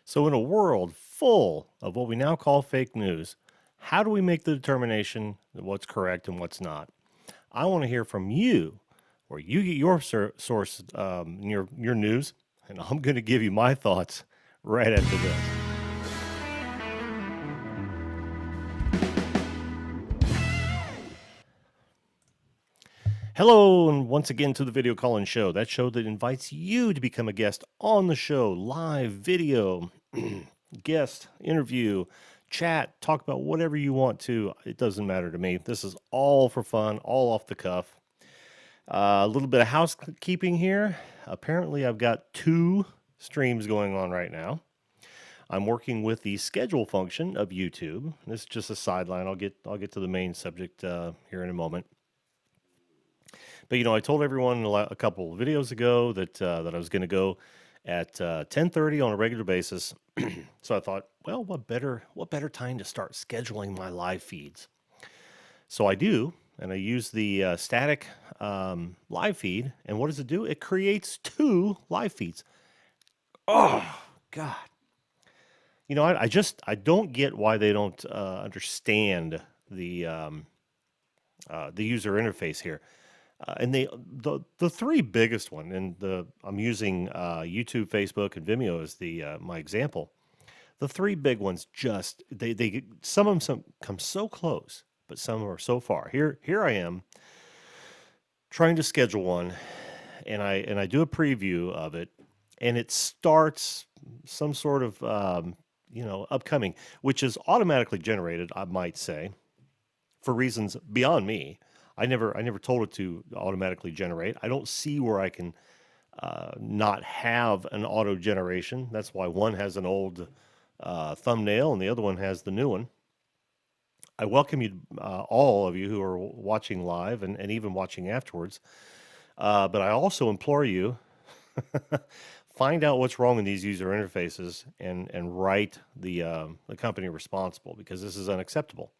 So, in a world full of what we now call fake news, how do we make the determination of what's correct and what's not? I want to hear from you, where you get your source, your news, and I'm going to give you my thoughts right after this. Hello, and once again to the Video Call-In Show, that show that invites you to become a guest on the show, live video, guest, interview, chat, talk about whatever you want to. It doesn't matter to me. This is all for fun, all off the cuff. A little bit of housekeeping here. Apparently, I've got two streams going on right now. I'm working with the schedule function of YouTube. This is just a sideline. I'll get to the main subject here in a moment. But I told everyone a couple of videos ago that I was going to go at 10:30 on a regular basis. So I thought, well, what better time to start scheduling my live feeds? So I do, and I use the static live feed. And what does it do? It creates two live feeds. Oh God! I don't get why they don't understand the user interface here. And the three biggest one, and I'm using YouTube, Facebook, and Vimeo as my example. The three big ones just they some of them come so close, but some are so far. Here I am trying to schedule one, and I do a preview of it, and it starts some sort of upcoming, which is automatically generated, I might say, for reasons beyond me. I never told it to automatically generate. I don't see where I can not have an auto generation. That's why one has an old thumbnail and the other one has the new one. I welcome you, all of you who are watching live and even watching afterwards. But I also implore you, find out what's wrong in these user interfaces and write the company responsible, because this is unacceptable.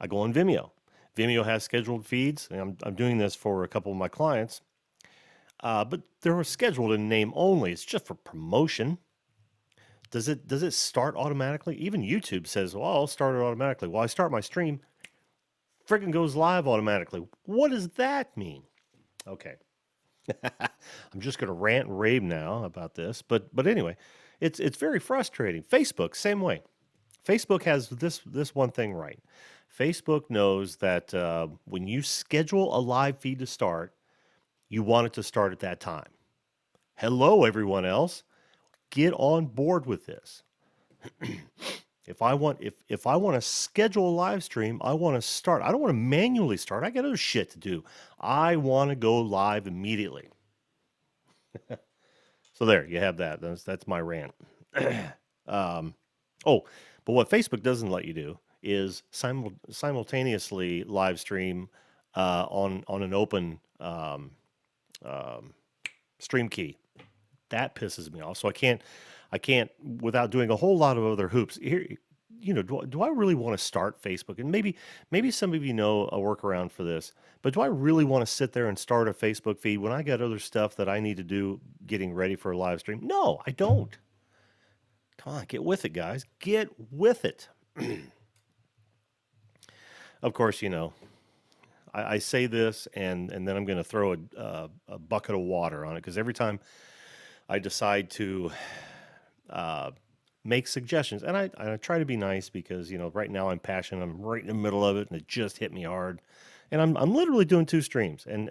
I go on Vimeo. Vimeo has scheduled feeds, and I'm doing this for a couple of my clients, but they're scheduled in name only. It's just for promotion. Does it start automatically? Even YouTube says, well, I'll start it automatically. Well, I start my stream, friggin' goes live automatically. What does that mean? Okay. I'm just going to rant and rave now about this, but anyway, it's very frustrating. Facebook, same way. Facebook has this one thing right. Facebook knows that when you schedule a live feed to start, you want it to start at that time. Hello, everyone else. Get on board with this. If I want to schedule a live stream, I want to start. I don't want to manually start. I got other shit to do. I want to go live immediately. So there, you have that. That's my rant. But what Facebook doesn't let you do is simultaneously live stream on an open stream key. That pisses me off. So I can't without doing a whole lot of other hoops. Here, do I really want to start Facebook? And maybe some of you know a workaround for this. But do I really want to sit there and start a Facebook feed when I got other stuff that I need to do getting ready for a live stream? No, I don't. Come on, get with it, guys. Get with it. Of course, I say this, and then I'm going to throw a bucket of water on it, because every time I decide to make suggestions, and I try to be nice, because right now I'm passionate. I'm right in the middle of it, and it just hit me hard, and I'm literally doing two streams, and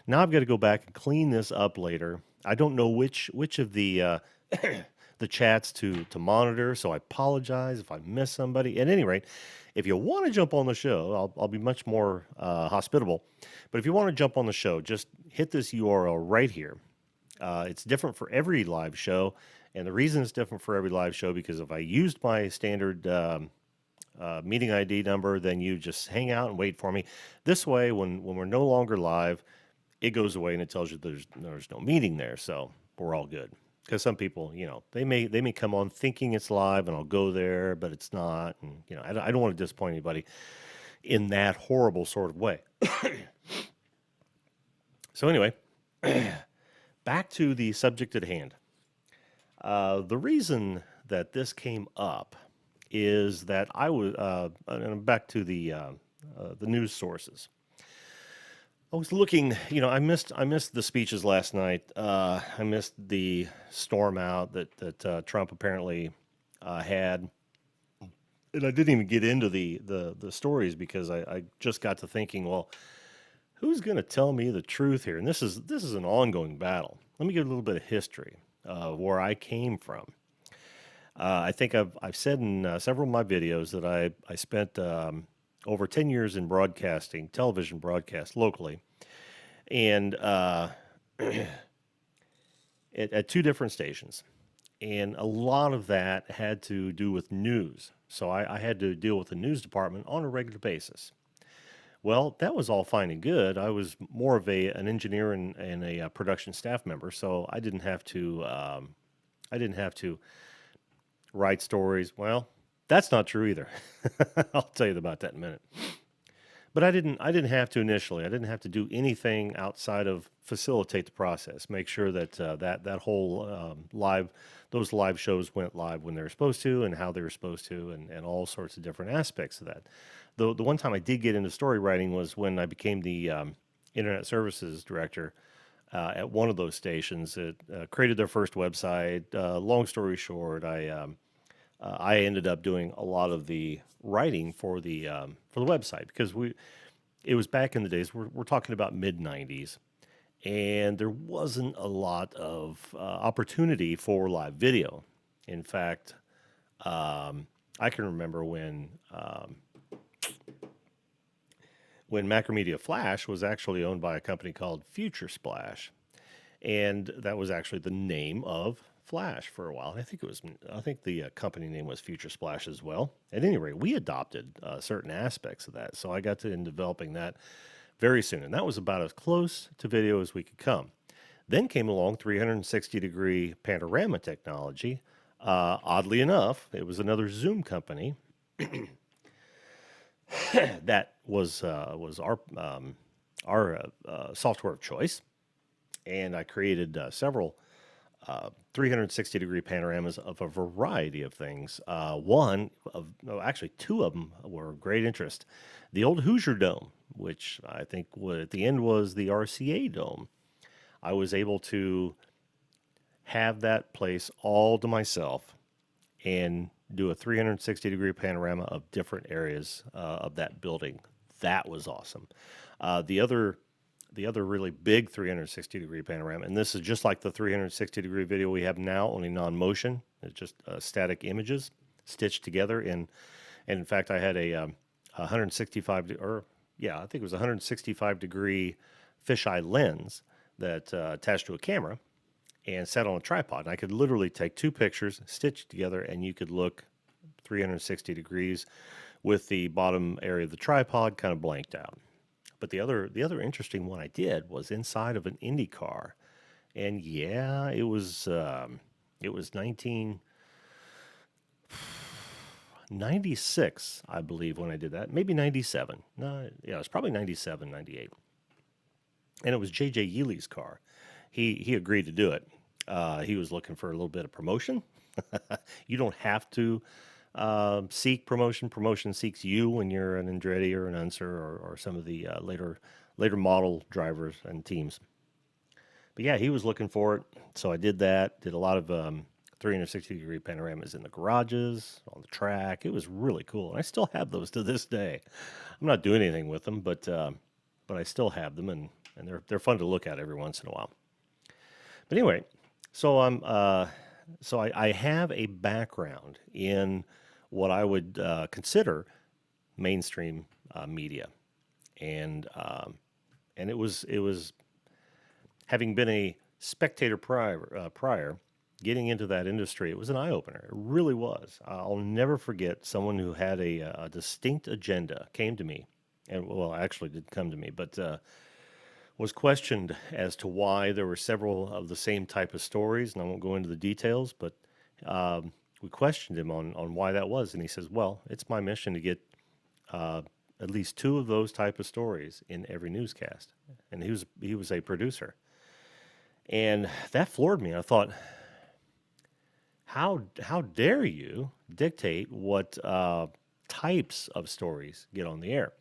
now I've got to go back and clean this up later. I don't know which of the the chats to monitor, so I apologize if I miss somebody. At any rate, if you want to jump on the show, I'll be much more hospitable. But if you want to jump on the show, just hit this URL right here. It's different for every live show, and the reason it's different for every live show, because if I used my standard meeting ID number, then you just hang out and wait for me. This way, when we're no longer live, it goes away and it tells you there's no meeting there, so we're all good. Because some people, they may come on thinking it's live, and I'll go there, but it's not. And I don't want to disappoint anybody in that horrible sort of way. So anyway, back to the subject at hand. The reason that this came up is that I was, and I'm back to the news sources. I was looking, I missed the speeches last night. I missed the storm out that Trump apparently had, and I didn't even get into the stories because I just got to thinking, well, who's going to tell me the truth here? And this is an ongoing battle. Let me give a little bit of history of where I came from. I think I've said in several of my videos that I spent over 10 years in broadcasting, television broadcast locally, and at two different stations. And a lot of that had to do with news. So I had to deal with the news department on a regular basis. Well, that was all fine and good. I was more of an engineer and a production staff member, so I didn't have to write stories. Well, that's not true either. I'll tell you about that in a minute. But I didn't have to initially. I didn't have to do anything outside of facilitate the process, make sure that that whole those live shows went live when they were supposed to and how they were supposed to, and all sorts of different aspects of that. The one time I did get into story writing was when I became the internet services director at one of those stations. It created their first website. Long story short, I ended up doing a lot of the writing for the website because it was back in the days. We're talking about mid '90s, and there wasn't a lot of opportunity for live video. In fact, I can remember when Macromedia Flash was actually owned by a company called Future Splash, and that was actually the name of Flash for a while. I think the company name was Future Splash as well. At any rate, we adopted certain aspects of that, so I got to in developing that very soon, and that was about as close to video as we could come. Then came along 360-degree panorama technology. Oddly enough, it was another Zoom company that was our software of choice, and I created several 360-degree panoramas of a variety of things. Actually, two of them were of great interest. The old Hoosier Dome, which I think at the end was the RCA Dome. I was able to have that place all to myself and do a 360-degree panorama of different areas of that building. That was awesome. The other really big 360-degree panorama, and this is just like the 360-degree video we have now, only non-motion. It's just static images stitched together. And in fact, I had a 165, I think it was a 165-degree fisheye lens that attached to a camera and sat on a tripod. And I could literally take two pictures, stitch together, and you could look 360 degrees with the bottom area of the tripod kind of blanked out. But the other interesting one I did was inside of an Indy car, and yeah, it was 1996, I believe, when I did that. Maybe 97. No, yeah, it was probably 97, 98. And it was J.J. Yealy's car. He agreed to do it. He was looking for a little bit of promotion. You don't have to seek promotion. Promotion seeks you when you're an Andretti or an Unser or some of the later model drivers and teams. But yeah, he was looking for it, so I did that. Did a lot of 360-degree panoramas in the garages, on the track. It was really cool, and I still have those to this day. I'm not doing anything with them, but I still have them, and they're fun to look at every once in a while. But anyway, so I have a background in what I would consider mainstream media, and it was having been a spectator prior, getting into that industry. It was an eye opener. It really was. I'll never forget someone who had a distinct agenda came to me, and well, actually didn't come to me, but was questioned as to why there were several of the same type of stories, and I won't go into the details, but we questioned him on why that was, and he says, well, it's my mission to get at least two of those type of stories in every newscast, and he was a producer, and that floored me. I thought, how dare you dictate what types of stories get on the air?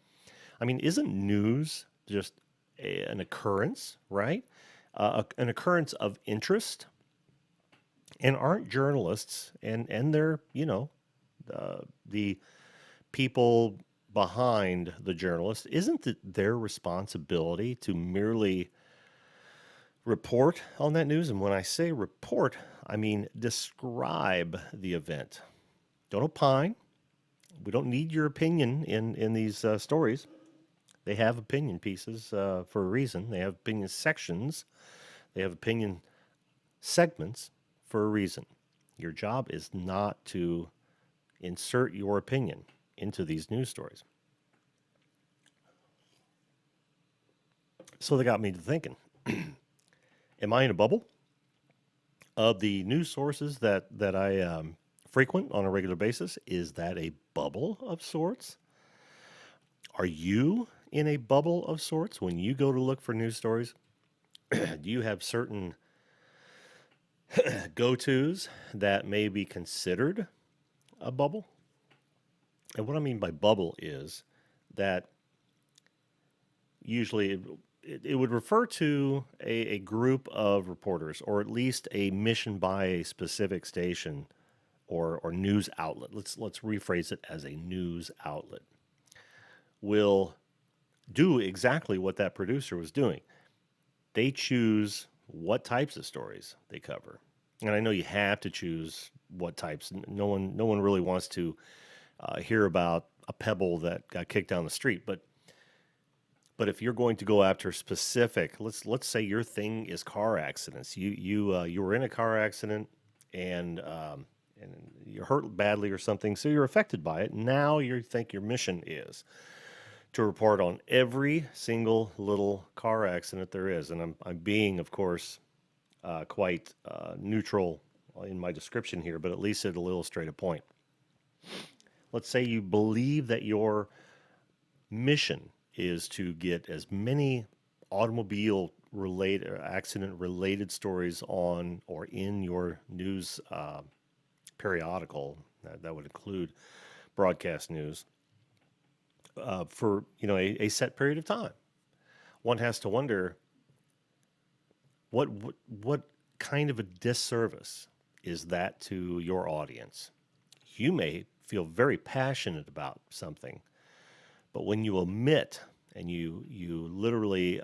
I mean, isn't news just an occurrence, right? An occurrence of interest, and aren't journalists and their the people behind the journalist, isn't it their responsibility to merely report on that news? And when I say report, I mean describe the event. Don't opine. We don't need your opinion in these stories. They have opinion pieces for a reason. They have opinion sections. They have opinion segments for a reason. Your job is not to insert your opinion into these news stories. So they got me to thinking, am I in a bubble of the news sources that I frequent on a regular basis? Is that a bubble of sorts? Are you in a bubble of sorts when you go to look for news stories? Do you have certain go-tos that may be considered a bubble? And what I mean by bubble is that usually it would refer to a group of reporters, or at least a mission by a specific station or news outlet. Let's rephrase it as a news outlet. Will do exactly what that producer was doing. They choose what types of stories they cover. And I know you have to choose what types. No one really wants to hear about a pebble that got kicked down the street. But if you're going to go after specific, let's say your thing is car accidents. You were in a car accident and you're hurt badly or something, so you're affected by it. Now you think your mission is to report on every single little car accident there is. And I'm being, of course, quite neutral in my description here, but at least it'll illustrate a point. Let's say you believe that your mission is to get as many automobile related or accident related stories on or in your news periodical. That would include broadcast news for a set period of time. One has to wonder what kind of a disservice is that to your audience. You may feel very passionate about something, but when you omit and you literally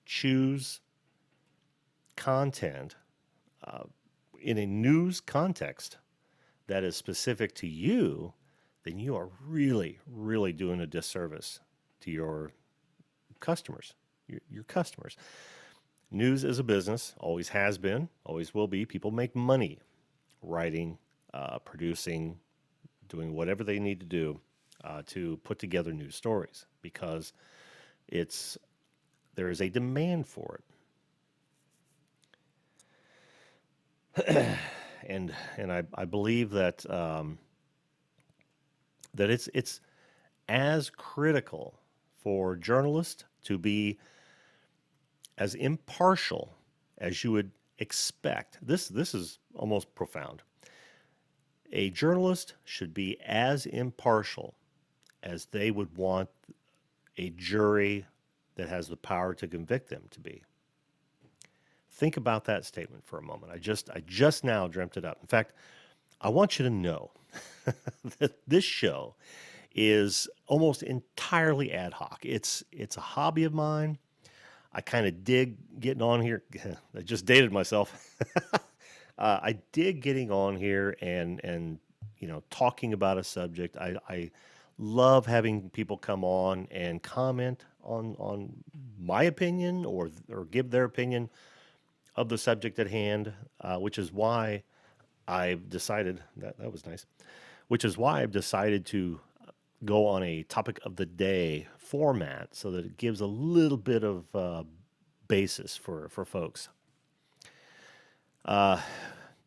choose content in a news context that is specific to you, then you are really, really doing a disservice to your customers. Your customers. News is a business, always has been, always will be. People make money writing, producing, doing whatever they need to do to put together news stories because there is a demand for it. and I believe that that it's as critical for journalists to be as impartial as you would expect. This is almost profound. A journalist should be as impartial as they would want a jury that has the power to convict them to be. Think about that statement for a moment. I just now dreamt it up. In fact, I want you to know that this show is almost entirely ad hoc. It's a hobby of mine. I kind of dig getting on here. I just dated myself. I dig getting on here and talking about a subject. I love having people come on and comment on my opinion or give their opinion of the subject at hand, which is why I've decided that was nice. Which is why I've decided to go on a topic of the day format so that it gives a little bit of basis for folks. I'm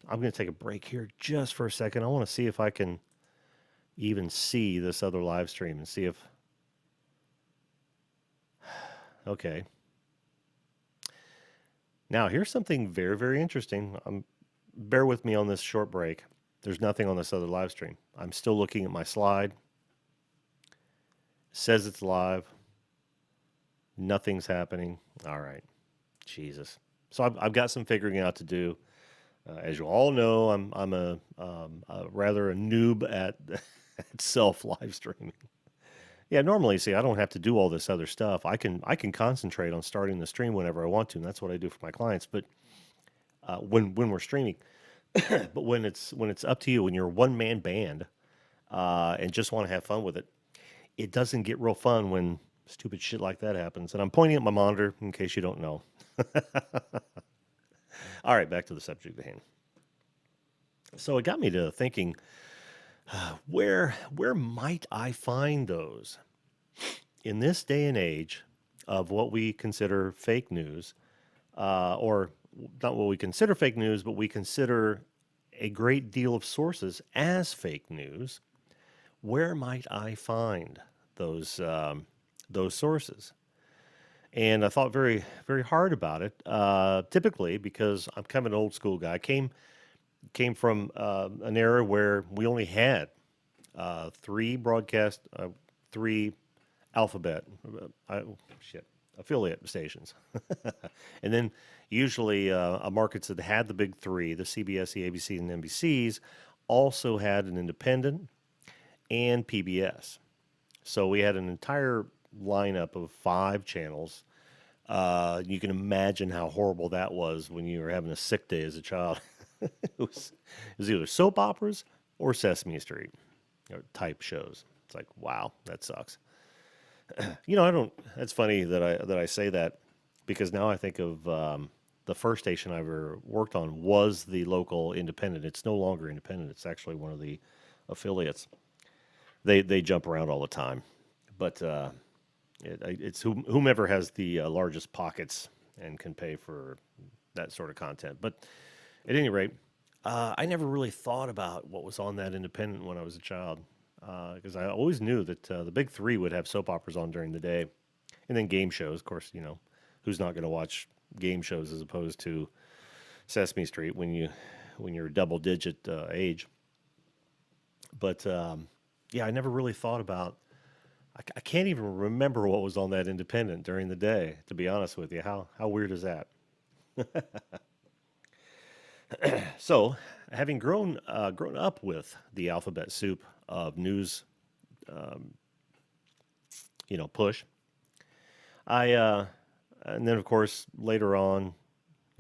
going to take a break here just for a second. I want to see if I can even see this other live stream and see if... Okay. Now, here's something very, very interesting. bear with me on this short break. There's nothing on this other live stream. I'm still looking at my slide. Says it's live. Nothing's happening. All right. Jesus. So I've got some figuring out to do. As you all know, I'm a rather a noob at, at self live streaming. Yeah, normally, see, I don't have to do all this other stuff. I can concentrate on starting the stream whenever I want to, and that's what I do for my clients. But when we're streaming, but when it's up to you, when you're a one man band and just want to have fun with it, it doesn't get real fun when stupid shit like that happens. And I'm pointing at my monitor in case you don't know. All right, back to the subject at hand. So it got me to thinking, where might I find those in this day and age of what we consider fake news, or not what we consider fake news, but we consider a great deal of sources as fake news. Where might I find those sources? And I thought very, very hard about it. Typically, because I'm kind of an old school guy, came from an era where we only had three alphabet, affiliate stations, and then usually markets that had the big three, the CBS, the ABC, and NBCs, also had an independent and PBS. So we had an entire lineup of 5 channels. You can imagine how horrible that was when you were having a sick day as a child. it was either soap operas or Sesame Street type shows. It's like, wow, that sucks. I don't. That's funny that I say that because now I think of the first station I ever worked on was the local independent. It's no longer independent. It's actually one of the affiliates. They jump around all the time, but it's whomever has the largest pockets and can pay for that sort of content. But at any rate, I never really thought about what was on that independent when I was a child because I always knew that the big three would have soap operas on during the day, and then game shows. Of course, who's not going to watch game shows as opposed to Sesame Street when you're double digit age. But yeah, I never really thought about. I can't even remember what was on that independent during the day. To be honest with you, how weird is that? So, having grown up with the alphabet soup of news, push, I and then of course later on,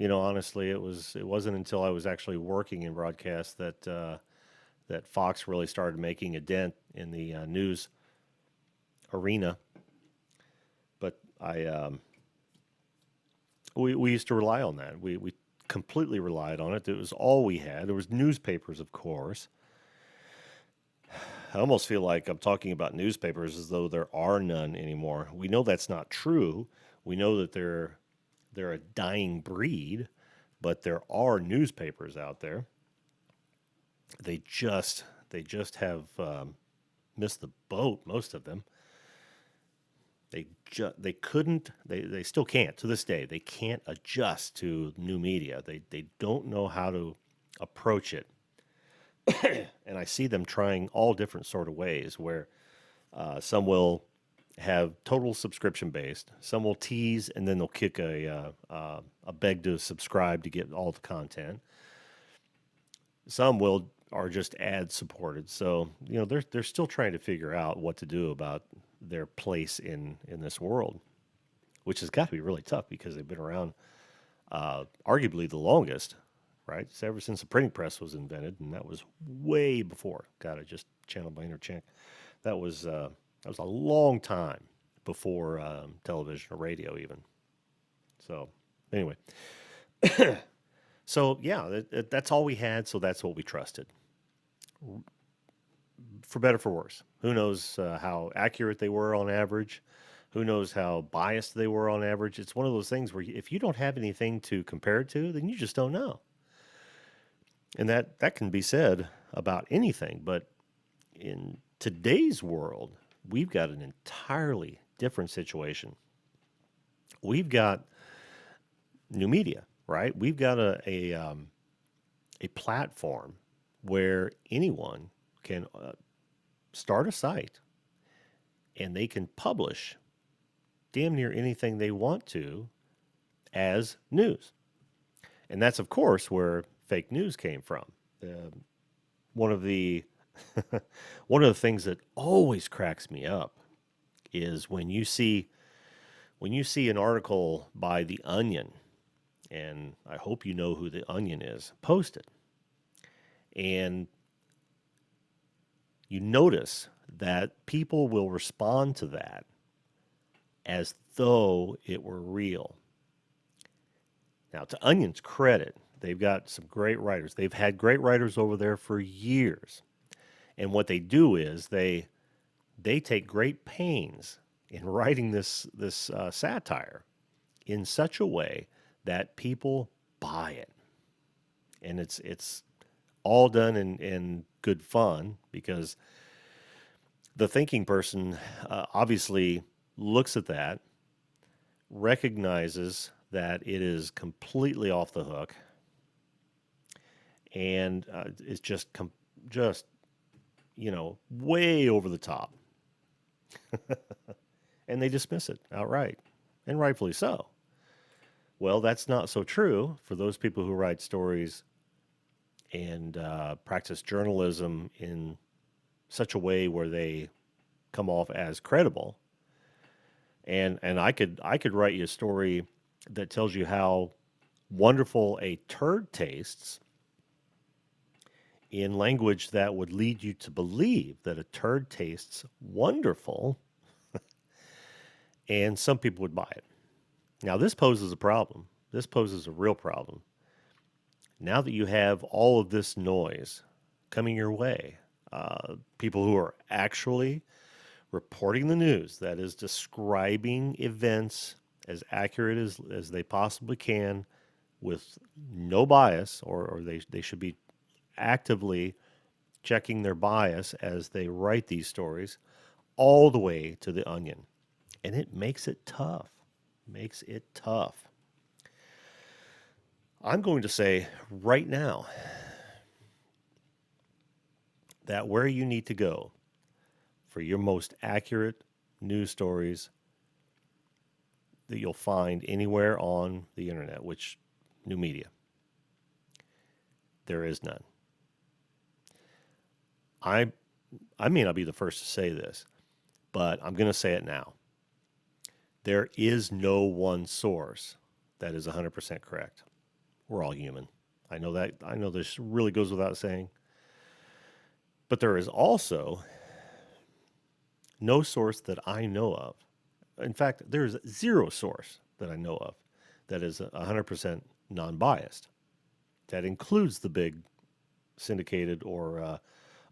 honestly, it wasn't until I was actually working in broadcast that Fox really started making a dent in the news arena. But we used to rely on that. We completely relied on it. It was all we had. There was newspapers, of course. I almost feel like I'm talking about newspapers as though there are none anymore. We know that's not true. We know that they're a dying breed, but there are newspapers out there. They just have missed the boat. Most of them. They couldn't. They still can't to this day. They can't adjust to new media. They don't know how to approach it. And I see them trying all different sort of ways where some will have total subscription based. Some will tease and then they'll kick a beg to subscribe to get all the content. Some are just ad supported. So they're still trying to figure out what to do about their place in this world, which has got to be really tough because they've been around arguably the longest. Right? It's ever since the printing press was invented, and that was way before. God, I just channeled my inner Chink. That was a long time before television or radio, even. So, anyway, so yeah, that's all we had. So that's what we trusted, for better for worse. Who knows how accurate they were on average? Who knows how biased they were on average? It's one of those things where if you don't have anything to compare it to, then you just don't know. And that can be said about anything, but in today's world, we've got an entirely different situation. We've got new media, right? We've got a a platform where anyone can start a site and they can publish damn near anything they want to as news. And that's, of course, where fake news came from. One of the one of the things that always cracks me up is when you see an article by The Onion, and I hope you know who The Onion is, posted, and you notice that people will respond to that as though it were real. Now, to Onion's credit, they've got some great writers. They've had great writers over there for years. And what they do is they take great pains in writing this satire in such a way that people buy it, and it's all done in good fun because the thinking person obviously looks at that, recognizes that it is completely off the hook, and it's just way over the top, and they dismiss it outright, and rightfully so. Well, that's not so true for those people who write stories and practice journalism in such a way where they come off as credible. And I could write you a story that tells you how wonderful a turd tastes in language that would lead you to believe that a turd tastes wonderful, and some people would buy it. Now, this poses a problem. This poses a real problem. Now that you have all of this noise coming your way, people who are actually reporting the news, that is, describing events as accurate as they possibly can with no bias, or they should be actively checking their bias as they write these stories, all the way to The Onion. And it makes it tough. Makes it tough. I'm going to say right now that where you need to go for your most accurate news stories that you'll find anywhere on the internet, which new media, there is none. I may not be the first to say this, but I'm going to say it now. There is no one source that is 100% correct. We're all human. I know that. I know this really goes without saying. But there is also no source that I know of. In fact, there's zero source that I know of that is 100% non-biased. That includes the big syndicated or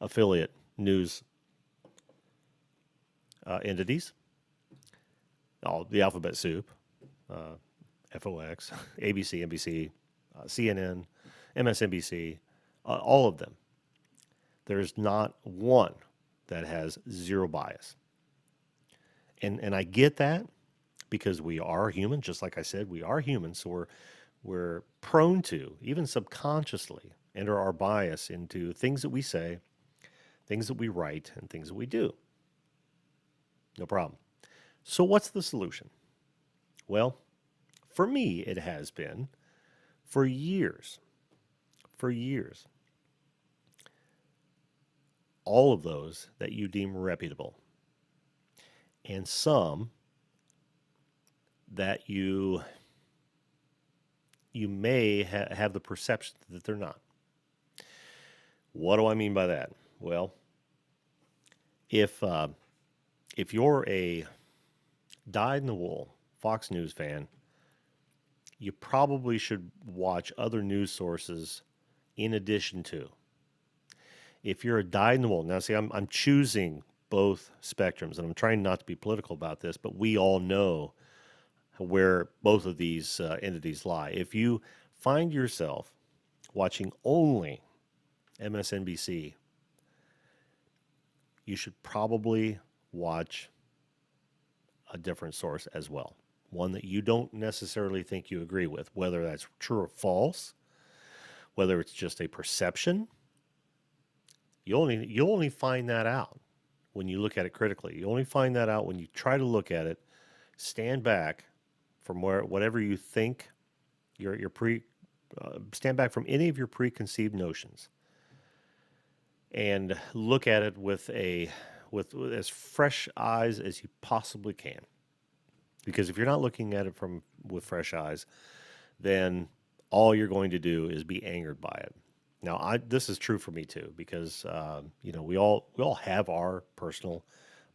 affiliate news entities, all the alphabet soup, FOX, ABC, NBC, CNN, MSNBC, all of them. There's not one that has zero bias. And I get that because we are human, just like I said, we are human, so we're prone to, even subconsciously, enter our bias into things that we say, things that we write, and things that we do. No problem. So what's the solution? Well, for me, it has been for years, all of those that you deem reputable, and some that you may have the perception that they're not. What do I mean by that? Well, if you're a dyed-in-the-wool Fox News fan, you probably should watch other news sources in addition to. If you're a dyed-in-the-wool, now see, I'm choosing both spectrums, and I'm trying not to be political about this, but we all know where both of these entities lie. If you find yourself watching only MSNBC, you should probably watch a different source as well. One that you don't necessarily think you agree with, whether that's true or false, whether it's just a perception. You only find that out when you look at it critically. You only find that out when you try to look at it, stand back from whatever you think your pre stand back from any of your preconceived notions and look at it with as fresh eyes as you possibly can. Because if you're not looking at it from with fresh eyes, then all you're going to do is be angered by it. Now, this is true for me too, because we all have our personal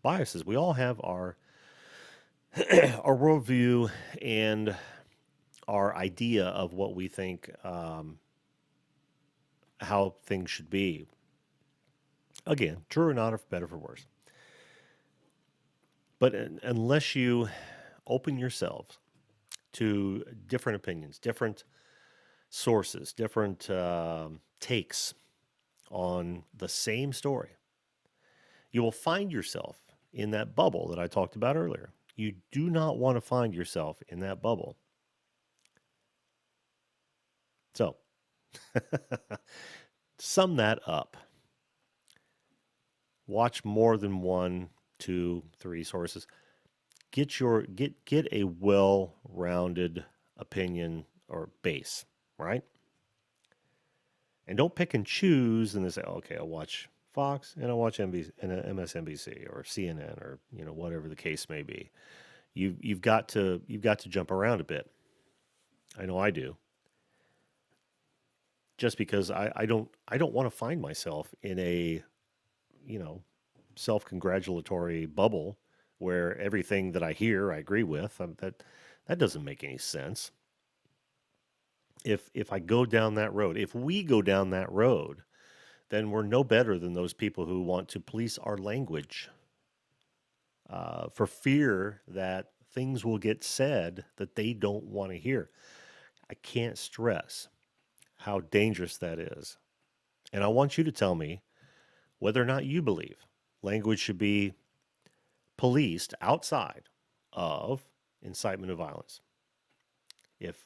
biases. We all have our our worldview and our idea of what we think how things should be. Again, true or not, or for better or for worse. But unless you open yourselves to different opinions, different sources, different takes on the same story, you will find yourself in that bubble that I talked about earlier. You do not want to find yourself in that bubble. So, sum that up. Watch more than one, two, three sources. Get a well-rounded opinion or base, right? And don't pick and choose and then say, okay, I'll watch Fox and I'll watch MSNBC or CNN or whatever the case may be. You've got to jump around a bit. I know I do. Just because I don't want to find myself in a self-congratulatory bubble where everything that I hear I agree with. That doesn't make any sense. If I go down that road, if we go down that road, then we're no better than those people who want to police our language for fear that things will get said that they don't want to hear. I can't stress how dangerous that is. And I want you to tell me whether or not you believe language should be policed outside of incitement of violence. If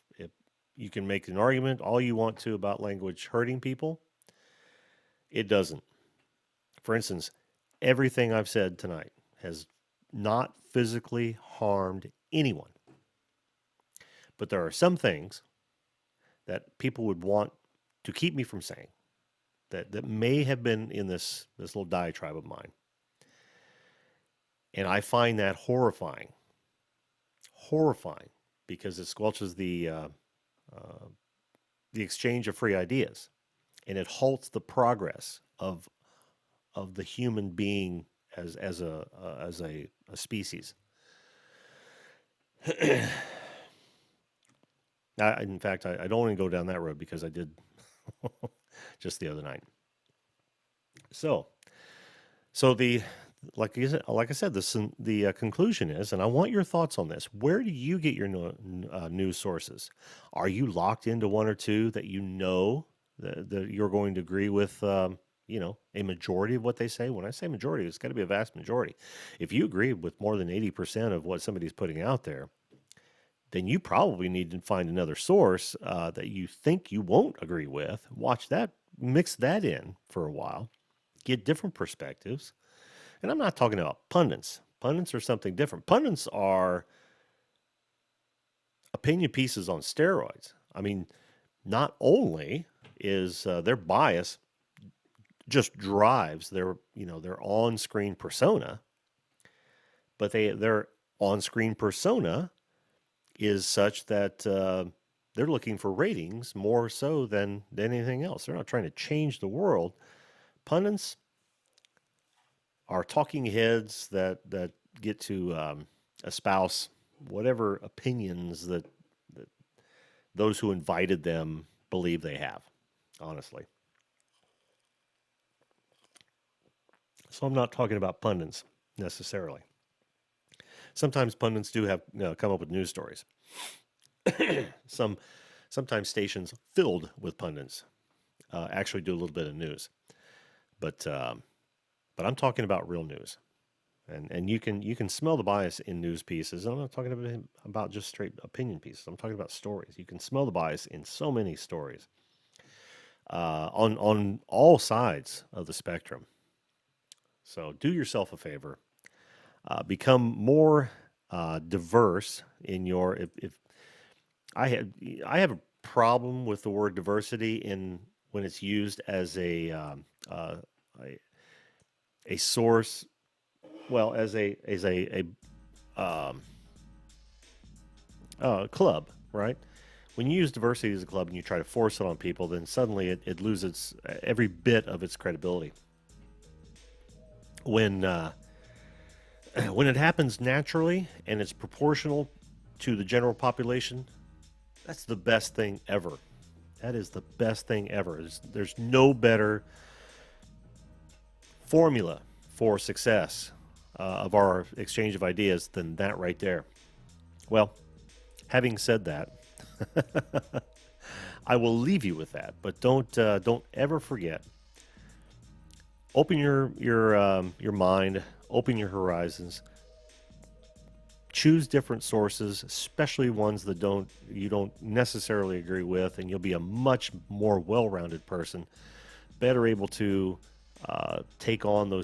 you can make an argument all you want to about language hurting people, it doesn't. For instance, everything I've said tonight has not physically harmed anyone. But there are some things that people would want to keep me from saying that may have been in this little diatribe of mine. And I find that horrifying. Horrifying, because it squelches the exchange of free ideas, and it halts the progress of the human being as a species. In fact, I don't want to go down that road because I did just the other night. So the like I said, the conclusion is, and I want your thoughts on this. Where do you get your news sources? Are you locked into one or two that that you're going to agree with? A majority of what they say. When I say majority, it's got to be a vast majority. If you agree with more than 80% of what somebody's putting out there, then you probably need to find another source that you think you won't agree with. Watch that, mix that in for a while, get different perspectives. And I'm not talking about pundits. Pundits are something different. Pundits are opinion pieces on steroids. I mean, not only is their bias just drives their on-screen persona, but their on-screen persona is such that they're looking for ratings more so than anything else. They're not trying to change the world. Pundits are talking heads that get to espouse whatever opinions that those who invited them believe they have, honestly. So I'm not talking about pundits necessarily. Sometimes pundits do have come up with news stories. Sometimes stations filled with pundits actually do a little bit of news, but I'm talking about real news, and you can smell the bias in news pieces. I'm not talking about just straight opinion pieces. I'm talking about stories. You can smell the bias in so many stories. on all sides of the spectrum. So do yourself a favor, become more diverse in your. If I have a problem with the word diversity in when it's used as a, a source, well, um, club, right? When you use diversity as a club and you try to force it on people, then suddenly it loses every bit of its credibility. When when it happens naturally and it's proportional to the general population, that's the best thing ever. That is the best thing ever. There's no better formula for success of our exchange of ideas than that right there. Well, having said that, I will leave you with that. But don't ever forget. Open your mind. Open your horizons. Choose different sources, especially ones that you don't necessarily agree with, and you'll be a much more well-rounded person, better able to take on those